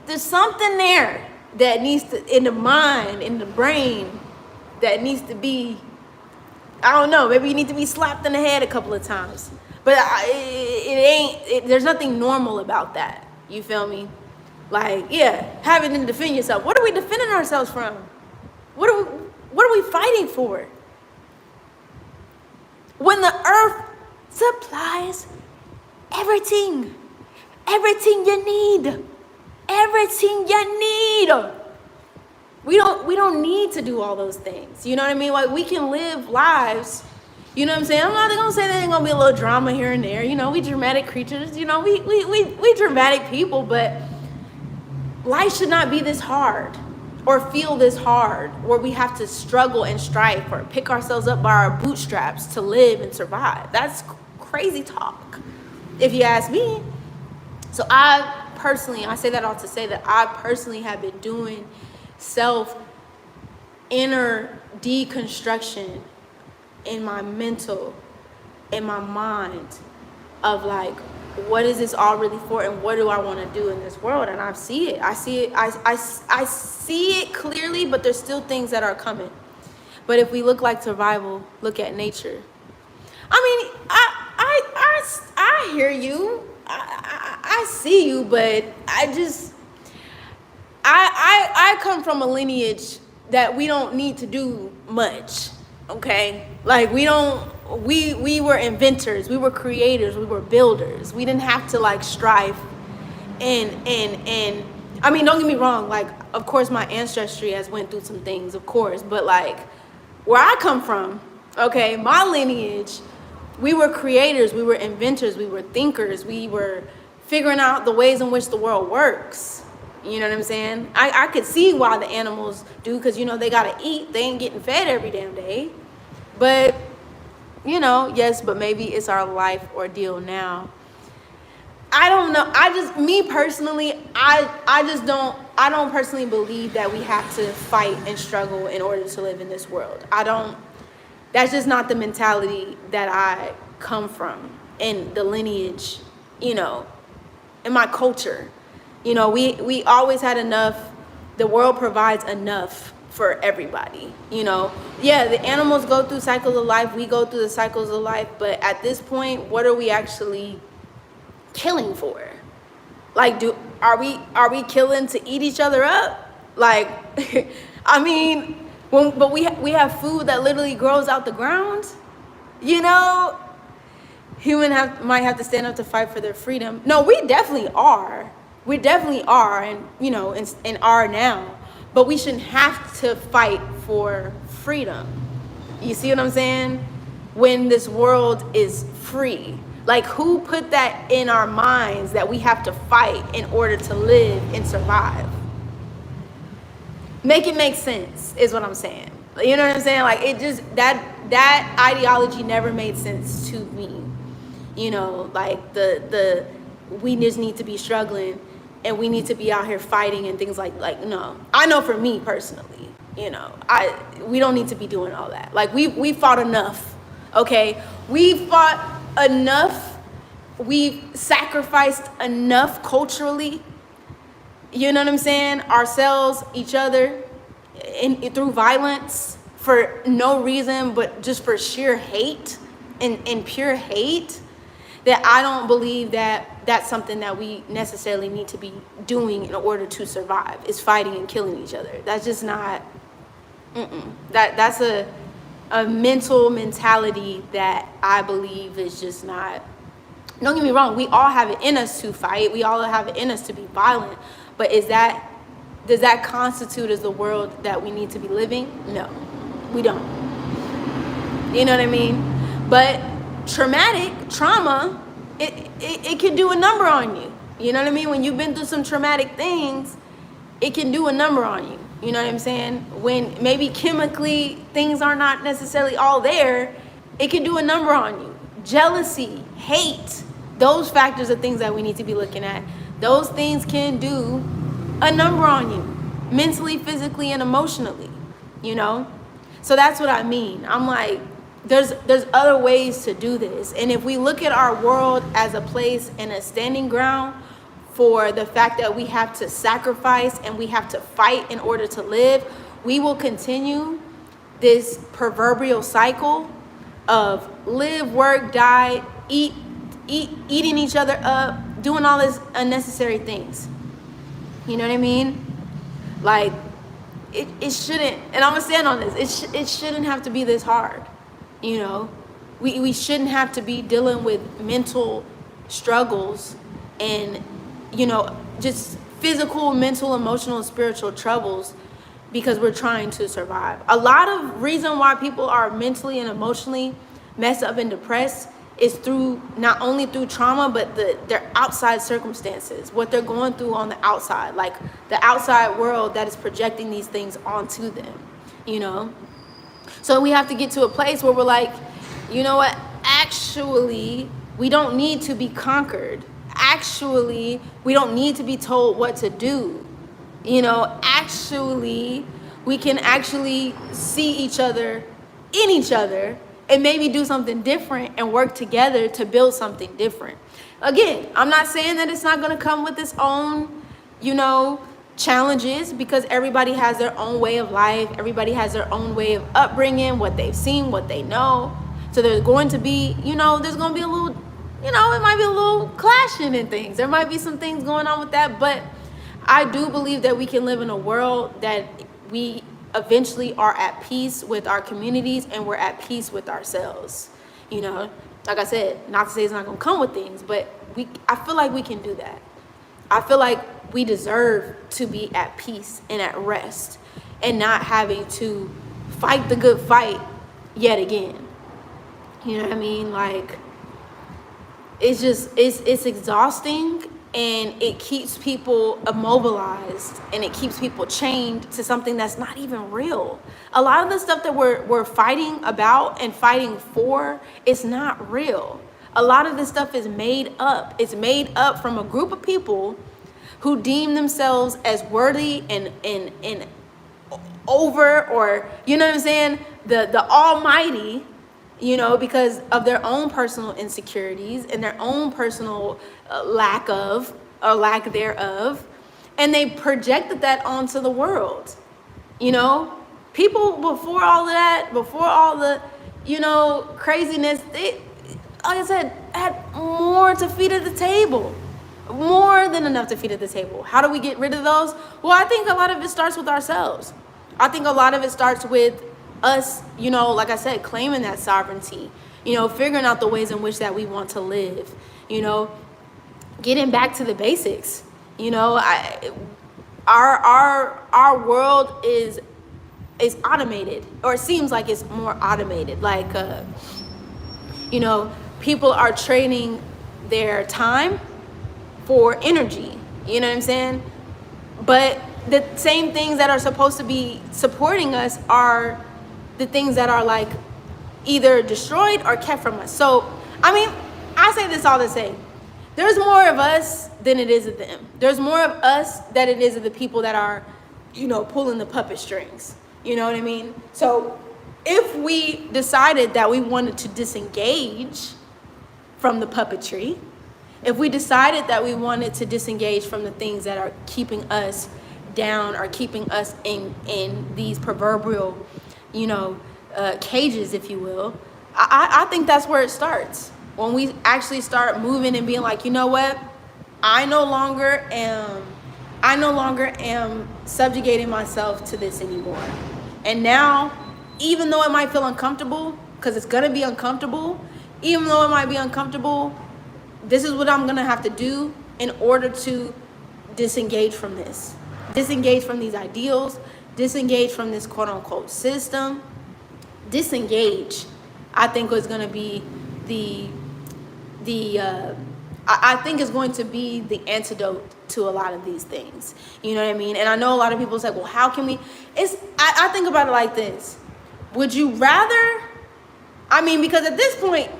there's something there that needs to, in the mind, in the brain, that needs to be, I don't know, maybe you need to be slapped in the head a couple of times. But there's nothing normal about that. You feel me? Like, yeah, having to defend yourself. What are we defending ourselves from? What are we fighting for? When the earth supplies everything you need. Everything you need. We don't need to do all those things. You know what I mean? Like, we can live lives. You know what I'm saying? I'm not gonna say there ain't gonna be a little drama here and there. You know, we dramatic creatures. You know, we dramatic people, but life should not be this hard or feel this hard where we have to struggle and strive or pick ourselves up by our bootstraps to live and survive. That's crazy talk, if you ask me. So I say that all to say that I personally have been doing inner deconstruction in my mental, in my mind, of like, what is this all really for, and what do I want to do in this world? And I see it. I see it clearly, but there's still things that are coming. But if we look like survival, look at nature. I mean, I hear you. I see you, but I come from a lineage that we don't need to do much. Okay? Like, we were inventors, we were creators, we were builders. We didn't have to like strive and I mean, don't get me wrong, like, of course my ancestry has went through some things, of course, but like where I come from, okay, my lineage, we were creators, we were inventors, we were thinkers, we were figuring out the ways in which the world works. You know what I'm saying? I could see why the animals do, because, you know, they gotta eat. They ain't getting fed every damn day. But, you know, yes, but maybe it's our life ordeal now. I don't know. Me personally, I don't personally believe that we have to fight and struggle in order to live in this world. That's just not the mentality that I come from, in the lineage, you know, in my culture. You know, we always had enough. The world provides enough for everybody, you know. Yeah, the animals go through cycles of life. We go through the cycles of life. But at this point, what are we actually killing for? Like, are we killing to eat each other up? Like, I mean, but we have food that literally grows out the ground. You know, might have to stand up to fight for their freedom. No, we definitely are. We definitely are, and, you know, and are now. But we shouldn't have to fight for freedom. You see what I'm saying? When this world is free. Like, who put that in our minds that we have to fight in order to live and survive? Make it make sense, is what I'm saying. You know what I'm saying? Like, it just, that ideology never made sense to me. You know, like, we just need to be struggling and we need to be out here fighting and things like no. I know for me personally, you know, we don't need to be doing all that. Like, we fought enough, okay? We fought enough. We've sacrificed enough culturally. You know what I'm saying? Ourselves, each other, through violence for no reason, but just for sheer hate and pure hate. That I don't believe that that's something that we necessarily need to be doing in order to survive, is fighting and killing each other. That's just not, that's a mental mentality that I believe is just not, don't get me wrong, we all have it in us to fight, we all have it in us to be violent, but does that constitute as the world that we need to be living? No, we don't. You know what I mean? But trauma, it can do a number on you. You know what I mean? When you've been through some traumatic things, it can do a number on you. You know what I'm saying? When maybe chemically things are not necessarily all there, it can do a number on you. Jealousy, hate, those factors are things that we need to be looking at. Those things can do a number on you, mentally, physically, and emotionally, you know? So that's what I mean. I'm like, there's other ways to do this. And if we look at our world as a place and a standing ground for the fact that we have to sacrifice and we have to fight in order to live, we will continue this proverbial cycle of live, work, die, eating each other up, doing all these unnecessary things. You know what I mean? Like, it shouldn't, and I'm gonna stand on this, it shouldn't have to be this hard, you know? We shouldn't have to be dealing with mental struggles and, you know, just physical, mental, emotional, and spiritual troubles because we're trying to survive. A lot of reason why people are mentally and emotionally messed up and depressed is through, not only through trauma, but their outside circumstances, what they're going through on the outside, like the outside world that is projecting these things onto them, you know? So we have to get to a place where we're like, you know what, actually, we don't need to be conquered. Actually, we don't need to be told what to do. You know, actually, we can actually see each other in each other and maybe do something different and work together to build something different. Again, I'm not saying that it's not going to come with its own, you know, challenges, because everybody has their own way of life. Everybody has their own way of upbringing, what they've seen, what they know. So there's going to be, you know, there's going to be a little, you know, it might be a little clashing in things. There might be some things going on with that, but I do believe that we can live in a world that we eventually are at peace with our communities and we're at peace with ourselves. You know, like I said, not to say it's not going to come with things, but I feel like we can do that. I feel like we deserve to be at peace and at rest and not having to fight the good fight yet again. You know what I mean? Like, it's just, it's exhausting, and it keeps people immobilized, and it keeps people chained to something that's not even real. A lot of the stuff that we're fighting about and fighting for is not real. A lot of this stuff is made up. It's made up from a group of people who deem themselves as worthy and over, or, you know what I'm saying, the almighty, you know, because of their own personal insecurities and their own personal lack of, or lack thereof, and they projected that onto the world. You know, people before all of that, before all the, you know, craziness, they, like I said, had more to feed at the table, more than enough to feed at the table. How do we get rid of those? Well, I think a lot of it starts with ourselves. I think a lot of it starts with us, you know, like I said, claiming that sovereignty, you know, figuring out the ways in which that we want to live, you know, getting back to the basics. You know, our world is automated, or it seems like it's more automated. Like, you know, people are trading their time for energy, you know what I'm saying? But the same things that are supposed to be supporting us are the things that are like either destroyed or kept from us. So, I mean, I say this all to say, there's more of us than it is of them. There's more of us than it is of the people that are, you know, pulling the puppet strings. You know what I mean? So if we decided that we wanted to disengage from the puppetry, if we decided that we wanted to disengage from the things that are keeping us down or keeping us in these proverbial, you know, cages, if you will, I think that's where it starts. When we actually start moving and being like, you know what, I no longer am subjugating myself to this anymore. And now, even though it might feel uncomfortable, because it's gonna be uncomfortable, even though it might be uncomfortable, this is what I'm gonna have to do in order to disengage from this, disengage from these ideals, disengage from this quote unquote system. Disengage, I think, is going to be I think is going to be the antidote to a lot of these things. You know what I mean? And I know a lot of people say, well, how can we? I think about it like this. Would you rather? I mean, because at this point,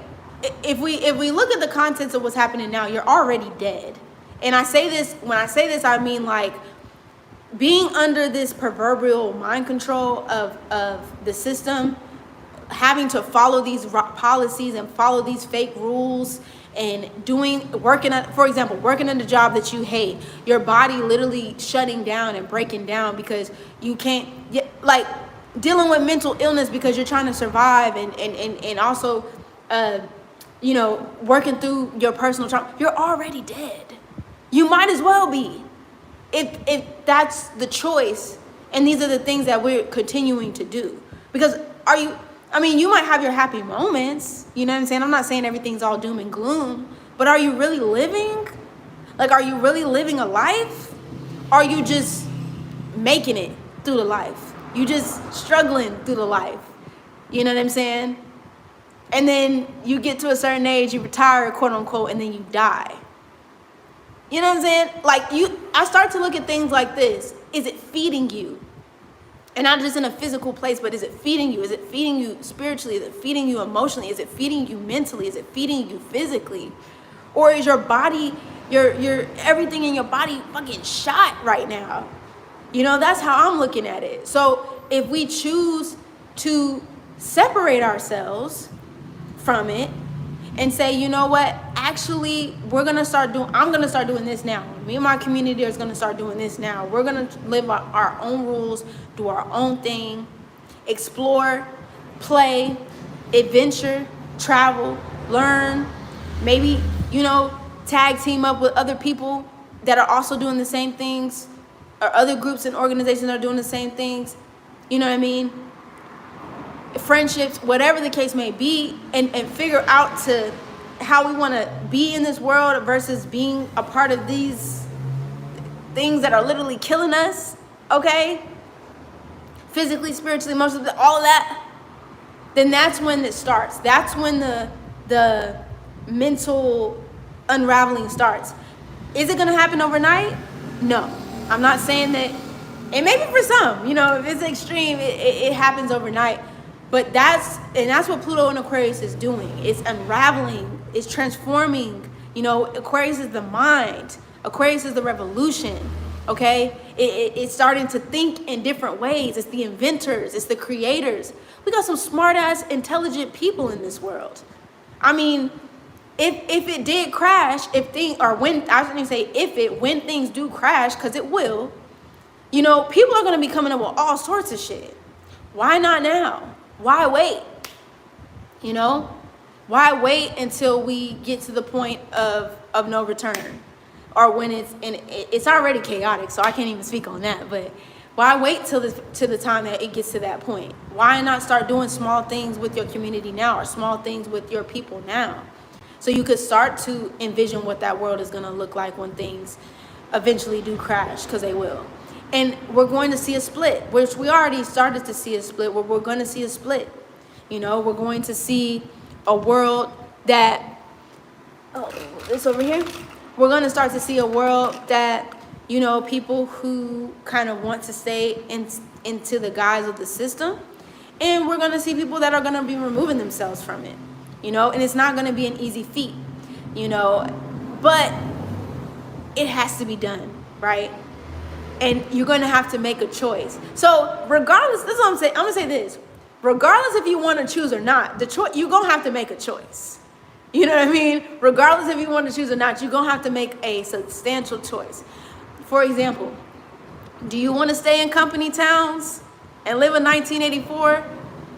if we look at the contents of what's happening now, you're already dead. And I say this, when I say this, I mean like being under this proverbial mind control of the system, having to follow these policies and follow these fake rules, and working in a job that you hate, your body literally shutting down and breaking down because you can't, like dealing with mental illness because you're trying to survive, and also working through your personal trauma. You're already dead. You might as well be, if that's the choice, and these are the things that we're continuing to do. Because you might have your happy moments, you know what I'm saying? I'm not saying everything's all doom and gloom, but are you really living? Like, are you really living a life? Or are you just making it through the life? You just struggling through the life. You know what I'm saying? And then you get to a certain age, you retire, quote unquote, and then you die. You know what I'm saying? Like, I start to look at things like this. Is it feeding you? And not just in a physical place, but is it feeding you? Is it feeding you spiritually? Is it feeding you emotionally? Is it feeding you mentally? Is it feeding you physically? Or is your body, your everything in your body fucking shot right now? That's how I'm looking at it. So if we choose to separate ourselves from it and say, you know what, actually, I'm going to start doing this now. Me and my community are going to start doing this now. We're going to live our own rules, do our own thing, explore, play, adventure, travel, learn, maybe, tag team up with other people that are also doing the same things, or other groups and organizations that are doing the same things. You know what I mean? Friendships, whatever the case may be, and figure out to how we want to be in this world versus being a part of these things that are literally killing us, okay? Physically, spiritually, emotionally, all of that. Then that's when it starts. That's when the mental unraveling starts. Is it going to happen overnight? No. I'm not saying that. And maybe for some, if it's extreme, it happens overnight. But that's what Pluto and Aquarius is doing. It's unraveling. It's transforming. Aquarius is the mind. Aquarius is the revolution. Okay? It's starting to think in different ways. It's the inventors. It's the creators. We got some smart-ass, intelligent people in this world. If it did crash, when things do crash, because it will, people are going to be coming up with all sorts of shit. Why not now? Why wait? Why wait until we get to the point of no return, or when it's already chaotic? So I can't even speak on that. But why wait till the time that it gets to that point? Why not start doing small things with your community now, or small things with your people now, so you could start to envision what that world is going to look like when things eventually do crash, because they will. And we're going to see a split, which we already started to see a split, where we're going to see a split. We're going to see a world that, this over here, we're going to start to see a world that, people who kind of want to stay into the guise of the system. And we're going to see people that are going to be removing themselves from it, and it's not going to be an easy feat, but it has to be done, right? And you're going to have to make a choice. So regardless, this is what I'm saying. I'm going to say this. Regardless if you want to choose or not, you're going to have to make a choice. You know what I mean? Regardless if you want to choose or not, you're going to have to make a substantial choice. For example, do you want to stay in company towns and live a 1984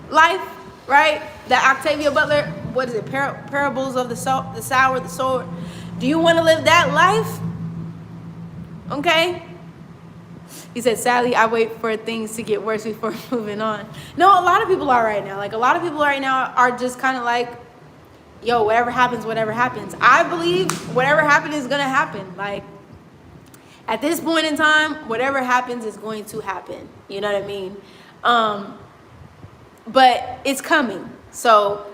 life, right? The Octavia Butler, what is it? Parables of the Sower, the Sword. Do you want to live that life? Okay. He said, sadly, I wait for things to get worse before moving on. No, a lot of people are right now. Like, a lot of people right now are just kind of like, yo, whatever happens, whatever happens. I believe whatever happens is going to happen. Like, at this point in time, whatever happens is going to happen. You know what I mean? But it's coming. So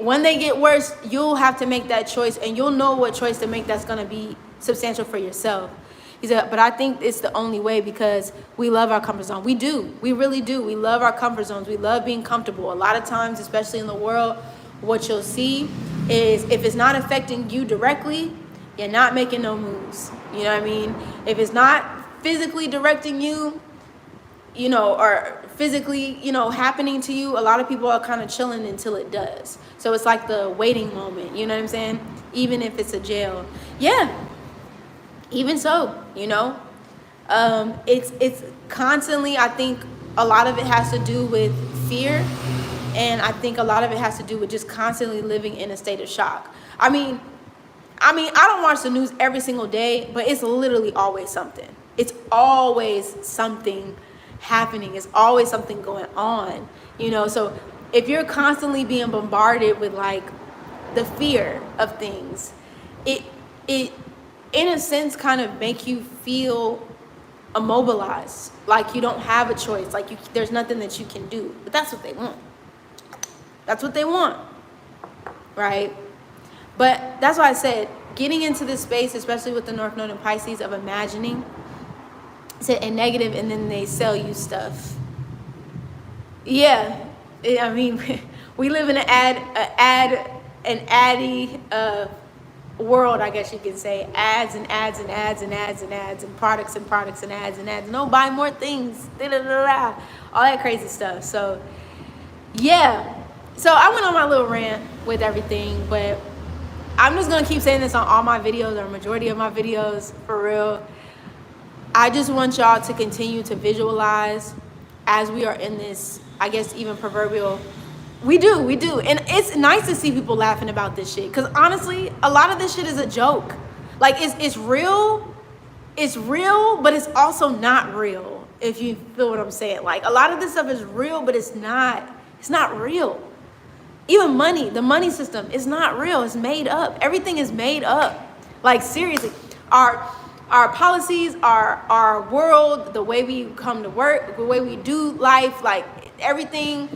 when they get worse, you'll have to make that choice, and you'll know what choice to make that's going to be substantial for yourself. He said, but I think it's the only way, because we love our comfort zone. We do. We really do. We love our comfort zones. We love being comfortable. A lot of times, especially in the world, what you'll see is if it's not affecting you directly, you're not making no moves. You know what I mean? If it's not physically directing you, or physically, happening to you, a lot of people are kind of chilling until it does. So it's like the waiting moment, you know what I'm saying? Even if it's a jail. Yeah, even so, it's constantly, I think a lot of it has to do with fear. And I think a lot of it has to do with just constantly living in a state of shock. I mean, I don't watch the news every single day, but it's literally always something. It's always something happening. It's always something going on, So if you're constantly being bombarded with like the fear of things, it in a sense kind of make you feel immobilized, like you don't have a choice, like there's nothing that you can do. But that's what they want. That's what they want, right? But that's why I said, getting into this space, especially with the North Node and Pisces, of imagining and negative, and then they sell you stuff. Yeah, I mean, we live in an addy world, I guess you could say. Ads and ads and ads and ads and ads and products and products and ads and ads. No, buy more things. All that crazy stuff. So, yeah. So I went on my little rant with everything, but I'm just going to keep saying this on all my videos, or majority of my videos, for real. I just want y'all to continue to visualize as we are in this, I guess, even proverbial. We do. And it's nice to see people laughing about this shit. Because honestly, a lot of this shit is a joke. Like, it's real. It's real, but it's also not real, if you feel what I'm saying. Like, a lot of this stuff is real, but it's not real. Even money, the money system is not real. It's made up. Everything is made up. Like, seriously, our policies, our world, the way we come to work, the way we do life, like everything,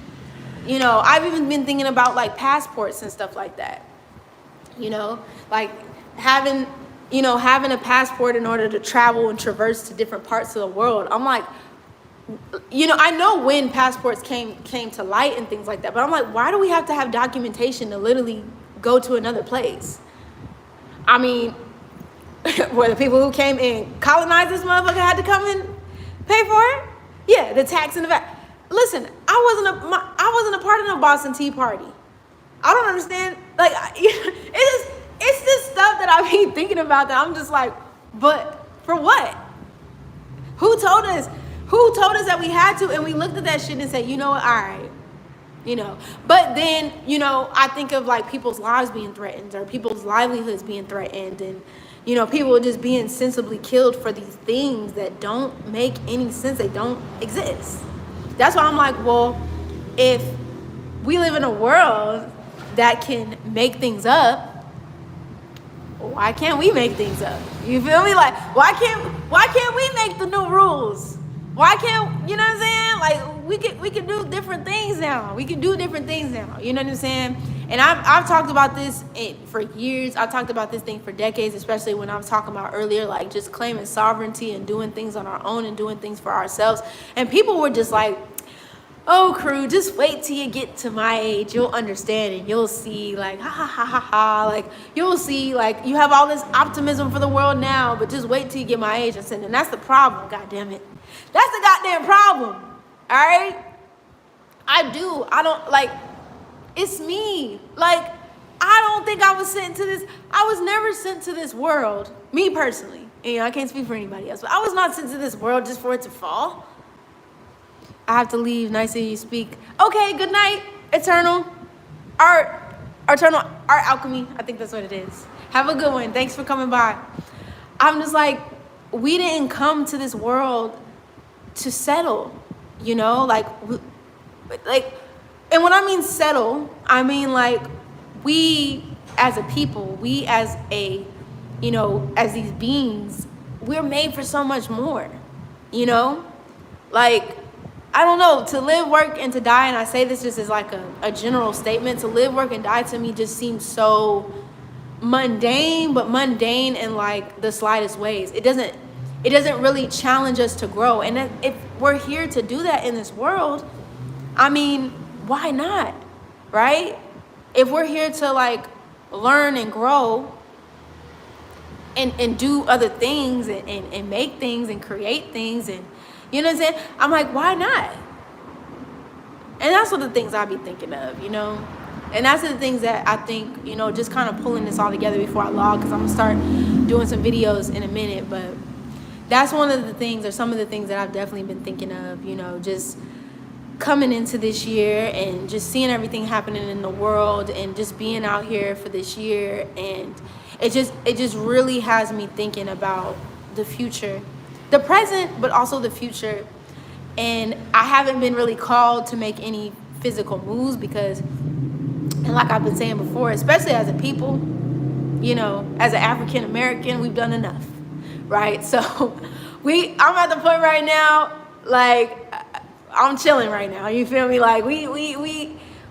I've even been thinking about like passports and stuff like that, like having a passport in order to travel and traverse to different parts of the world. I'm like, I know when passports came to light and things like that, but I'm like, why do we have to have documentation to literally go to another place? I mean, where the people who came and colonized this motherfucker had to come and pay for it? Yeah, the tax in the back. Listen, I wasn't a part of no Boston Tea Party. I don't understand. Like, it's this stuff that I be thinking about that I'm just like, but for what? Who told us that we had to? And we looked at that shit and said, you know what, all right. But then, I think of like people's lives being threatened, or people's livelihoods being threatened, and, people just being sensibly killed for these things that don't make any sense. They don't exist. That's why I'm like, well, if we live in a world that can make things up, why can't we make things up? You feel me? Like, why can't we make the new rules? Why can't, you know what I'm saying? Like, we can do different things now. You know what I'm saying? And I've talked about this for years. I've talked about this thing for decades, especially when I was talking about earlier, like just claiming sovereignty and doing things on our own and doing things for ourselves. And people were just like, oh, crew, just wait till you get to my age. You'll understand and you'll see, like, ha, ha, ha, ha, ha. Like, you'll see, like, you have all this optimism for the world now, but just wait till you get my age. I said, and that's the problem, goddamn it. That's the goddamn problem, all right? I don't, like, it's me. Like, I don't think I was never sent to this world, me personally. I can't speak for anybody else, but I was not sent to this world just for it to fall. I have to leave. Nice that you speak. Okay, good night, Eternal Art Alchemy. I think that's what it is. Have a good one. Thanks for coming by. I'm just like, we didn't come to this world to settle, like, and when I mean settle, I mean like we as a people, we as a, as these beings, we're made for so much more, like, I don't know, to live, work, and to die, and I say this just as like a general statement, to live, work, and die to me just seems so mundane, but mundane in like the slightest ways. It doesn't really challenge us to grow. And if we're here to do that in this world, I mean, why not, right? If we're here to like learn and grow and do other things and make things and create things, and you know what I'm saying? I'm like, why not? And that's what the things I be thinking of, you know? And that's the things that I think, you know, just kind of pulling this all together before I log, because I'm gonna start doing some videos in a minute. But that's one of the things, or some of the things that I've definitely been thinking of, you know, just coming into this year and just seeing everything happening in the world and just being out here for this year. And it just really has me thinking about the future, the present, but also the future. And I haven't been really called to make any physical moves because, and like I've been saying before, especially as a people, you know, as an African American, we've done enough, right? So I'm at the point right now, like, I'm chilling right now. You feel me? Like we need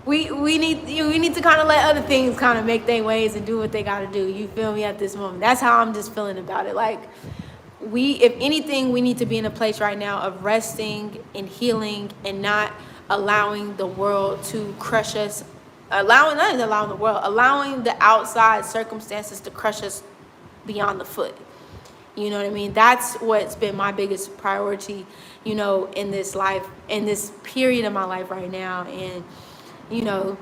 to kind of let other things kind of make their ways and do what they got to do. You feel me? At this moment, that's how I'm just feeling about it. Like if anything, we need to be in a place right now of resting and healing and not allowing the world to crush us. Allowing the outside circumstances to crush us beyond the foot. You know what I mean? That's what's been my biggest priority, you know, in this life, in this period of my life right now. And, you know,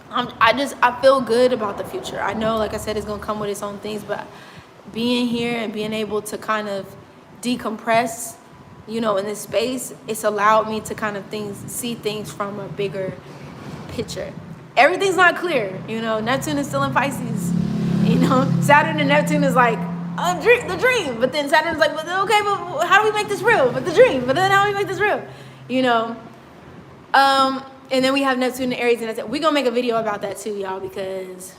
I feel good about the future. I know, like I said, it's going to come with its own things, but being here and being able to kind of decompress, you know, in this space, it's allowed me to kind of see things from a bigger picture. Everything's not clear, you know. Neptune is still in Pisces, you know. Saturn and Neptune is like the dream, but then Saturn's like, but okay, but how do we make this real? But the dream, but then how do we make this real? You know. And then we have Neptune and Aries, and we're gonna make a video about that too, y'all, because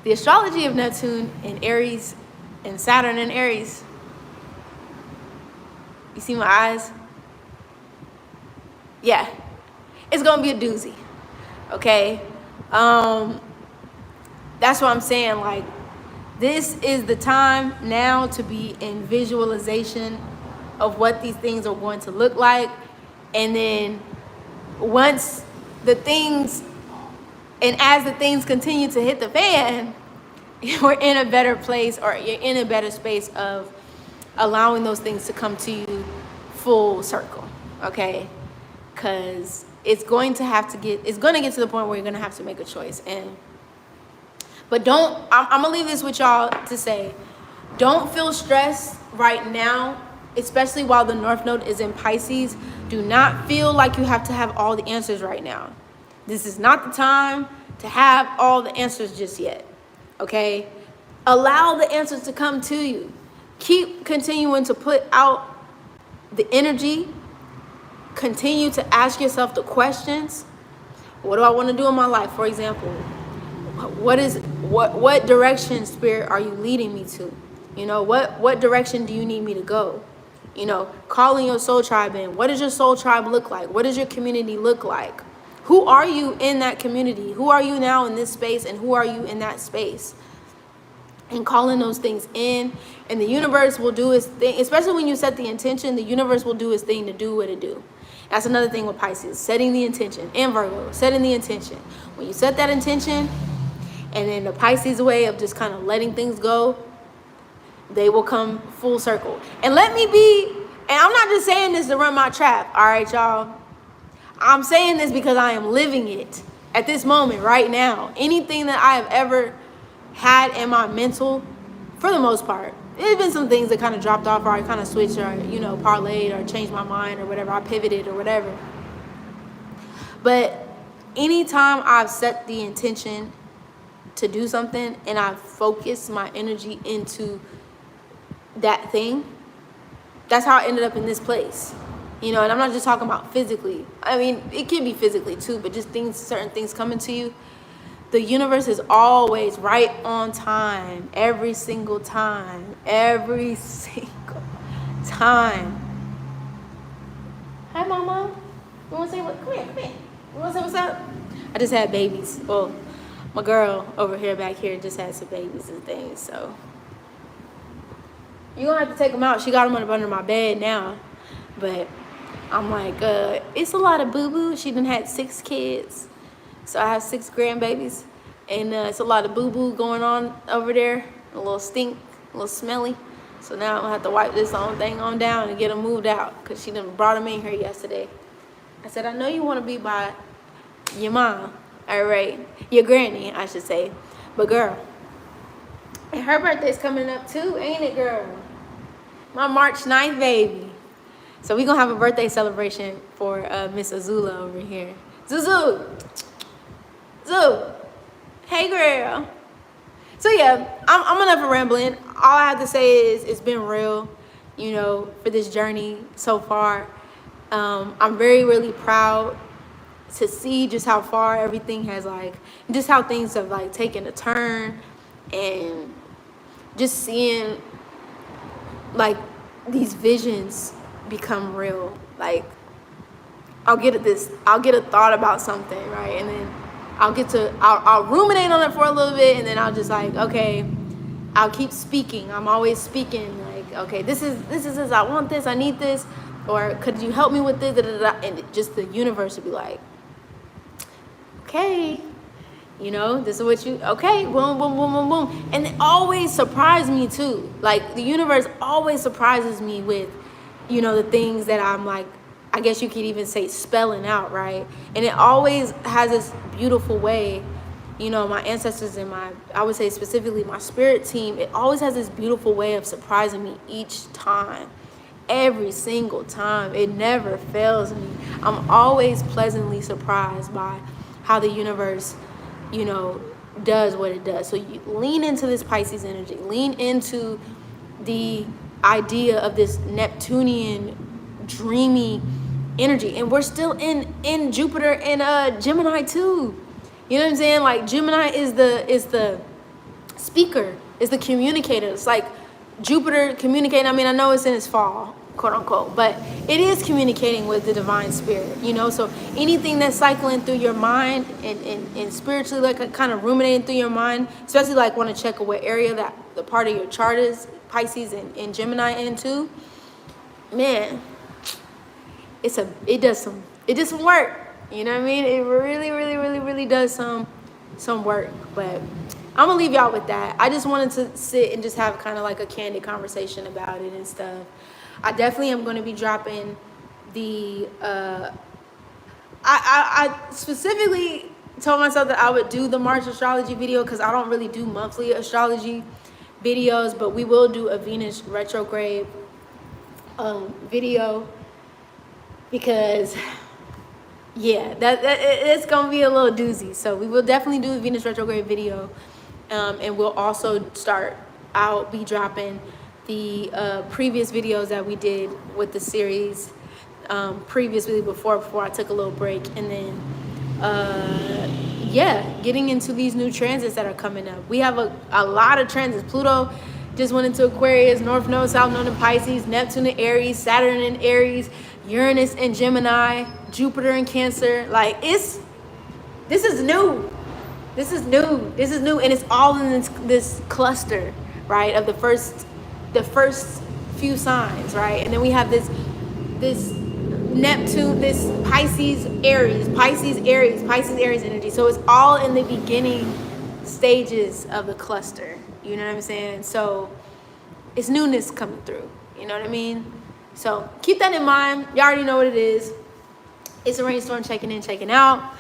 the astrology of Neptune and Aries and Saturn and Aries. You see my eyes? Yeah. It's gonna be a doozy, okay? That's what I'm saying. Like, this is the time now to be in visualization of what these things are going to look like. And then once the things, and as the things continue to hit the fan, we're in a better place, or you're in a better space of allowing those things to come to you full circle, okay? Because it's going to get to the point where you're going to have to make a choice. But I'm going to leave this with y'all to say, don't feel stressed right now, especially while the North Node is in Pisces. Do not feel like you have to have all the answers right now. This is not the time to have all the answers just yet, okay? Allow the answers to come to you. Keep continuing to put out the energy. Continue to ask yourself the questions. What do I want to do in my life? For example, what direction, Spirit, are you leading me to? You know, what direction do you need me to go? You know, calling your soul tribe in. What does your soul tribe look like? What does your community look like? Who are you in that community? Who are you now in this space, and who are you in that space? And calling those things in, and the universe will do its thing. Especially when you set the intention, the universe will do its thing to do what it do. That's another thing with Pisces, setting the intention, and Virgo, setting the intention. When you set that intention, and then the Pisces way of just kind of letting things go, they will come full circle. And let me be, and I'm not just saying this to run my trap, all right, y'all? I'm saying this because I am living it at this moment right now. Anything that I have ever had in my mental, for the most part, there's been some things that kind of dropped off, or I kind of switched, or, you know, parlayed, or changed my mind, or whatever. I pivoted, or whatever. But anytime I've set the intention to do something, and I've focused my energy into that thing, that's how I ended up in this place. You know, and I'm not just talking about physically. I mean, it can be physically too, but just certain things coming to you. The universe is always right on time, every single time. Hi, Mama. You want to say what? Come here. You want to say what's up? I just had babies. Well, my girl over here, back here, just had some babies and things, so you're going to have to take them out. She got them up under my bed now, but I'm like, it's a lot of boo-boo. She done had 6 kids. So I have 6 grandbabies, and it's a lot of boo-boo going on over there, a little stink, a little smelly. So now I'm gonna have to wipe this thing on down and get them moved out, because she done brought them in here yesterday. I said, I know you want to be by your mom, all right, your granny, I should say, but girl, and her birthday's coming up too, ain't it, girl? My March 9th baby. So we're gonna have a birthday celebration for Miss Azula over here. Zuzu! Zoo! Hey, girl. So yeah, I'm enough of rambling. All I have to say is it's been real, you know, for this journey so far. I'm really proud to see just how far everything has, like, just how things have, like, taken a turn, and just seeing, like, these visions become real. Like, I'll get a thought about something, right? And then I'll ruminate on it for a little bit, and then I'll just, like, okay, I'll keep speaking. I'm always speaking, like, okay, this is, I want this, I need this, or could you help me with this, da, da, da. And just the universe would be like, okay, you know, this is what you, okay, boom, boom, boom, boom, boom. And it always surprised me too. Like, the universe always surprises me with, you know, the things that I'm, like, I guess you could even say spelling out, right? And it always has this beautiful way, you know, my ancestors and I would say specifically my spirit team, it always has this beautiful way of surprising me each time. Every single time. It never fails me. I'm always pleasantly surprised by how the universe, you know, does what it does. So you lean into this Pisces energy, lean into the idea of this Neptunian dreamy energy. And we're still in Jupiter and Gemini too. You know what I'm saying? Like, Gemini is the speaker, is the communicator. It's like Jupiter communicating. I mean, I know it's in its fall, quote unquote, but it is communicating with the divine spirit, you know? So anything that's cycling through your mind and spiritually, like, kind of ruminating through your mind, especially, like, want to check what area that the part of your chart is, Pisces and Gemini into, man, it does some work. You know what I mean? It really does some work. But I'm gonna leave y'all with that. I just wanted to sit and just have kind of like a candid conversation about it and stuff. I definitely am going to be dropping the I specifically told myself that I would do the March astrology video, because I don't really do monthly astrology videos, but we will do a Venus retrograde video, because yeah, it's gonna be a little doozy. So we will definitely do a Venus retrograde video, and we'll also I'll be dropping the previous videos that we did with the series previously, before I took a little break. And then yeah, getting into these new transits that are coming up. We have a lot of transits. Pluto just went into Aquarius, North Node, South Node in Pisces, Neptune in Aries, Saturn in Aries, Uranus in Gemini, Jupiter in Cancer. Like, this is new. This is new, and it's all in this cluster, right, of the first few signs, right? And then we have this Neptune, this Pisces Aries energy. So it's all in the beginning stages of the cluster. You know what I'm saying? So it's newness coming through. You know what I mean? So keep that in mind. You already know what it is. It's a rainstorm, checking in, checking out.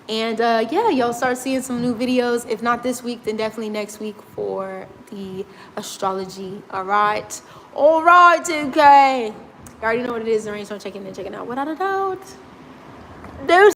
And yeah, y'all start seeing some new videos. If not this week, then definitely next week for the astrology. All right, 2K. You already know what it is. The rainstorm, checking in, checking out, without a doubt. There's